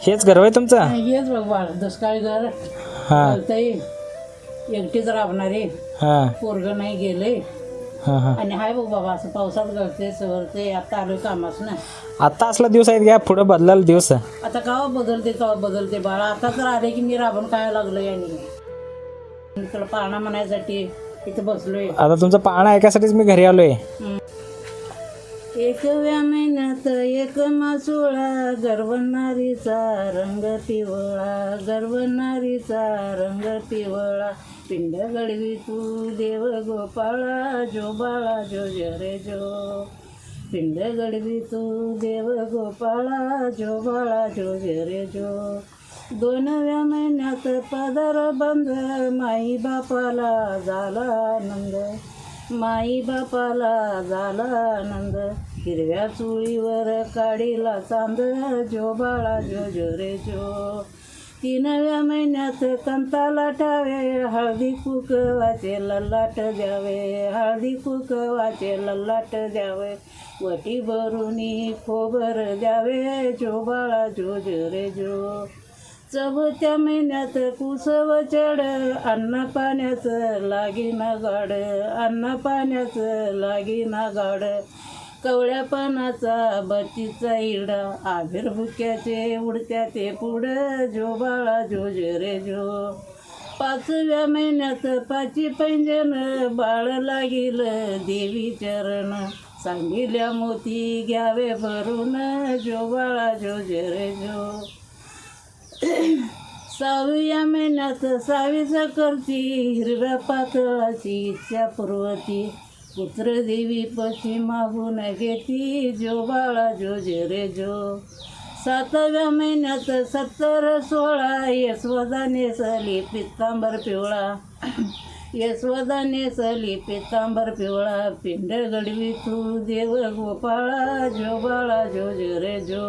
हेच घर आहे तुमचं? हेच बघ बाळ, दुष्काळी घर. हां ताई एकटीच राबणारे, हां पोरग नाही गेले. हां हां. आणि हाय बघ बाबा, असं पावसात गळते सवरते. आता आलोय कामास ना. आता असला दिवस आहेत घ्या, पुढं बदलाल दिवस. आता का बदलते का बदलते बाळा. आता तर आले की मी राबून काय लागलो आणि तुला पाळणा म्हणायसाठी इथे बसलोय. आता तुमचा पाळणा ऐकायसाठीच मी घरी आलोय. एकव्या महिन्यात एक मासोळा, गरवणारीचा रंग पिवळा, गरवणारीचा रंग पिवळा. पिंड गडवी तू देव गोपाळा, जो बाळा जो जरे जो. पिंड गडवी तू देव गोपाळा, जो बाळा जो जरे जो. 2व्या महिन्यात पदर बंद, माई बापाला झाला आनंद, माई बापाला झाला आनंद. हिरव्या चुळीवर काढीला चांद, जो बाळा जो जो रे जो. 3व्या महिन्यात कंताला टावे, हळदी कुंकवाचे ललाट द्यावे, हळदी कुंकवाचे ललाट द्यावे. वटी भरुनी खोबर द्यावे, जो बाळा जो जो रे जो. 4थ्या महिन्यात कुसव चढ, अन्न पाण्याचं लागिना गाड, अन्न पाण्याचं लागिना गाड. कवळ्या पानाचा बत्तीचा इडा, आभिर भुक्याचे उडत्या ते पुढं, जो बाळा जो जो रे जो. 5व्या महिन्यात पाची पैंजण, बाळ लागील देवी चरण, सांगितल्या मोती घ्यावे भरून, जो बाळा जो जो रे जो. 6व्या महिन्यात 6वीचा करती, हिरव्या पातळाची इच्छा पुरवती. पुत्र देवी पशी मागून घेती, जो बाळा जो जो रे जो. 7व्या महिन्यात 17-16, यशोदा नेसली पितांबर पिवळा, यशोदा नेसली पितांबर पिवळा. पिंड गडवी तू देव गोपाळा, जो बाळा जो जो रे जो.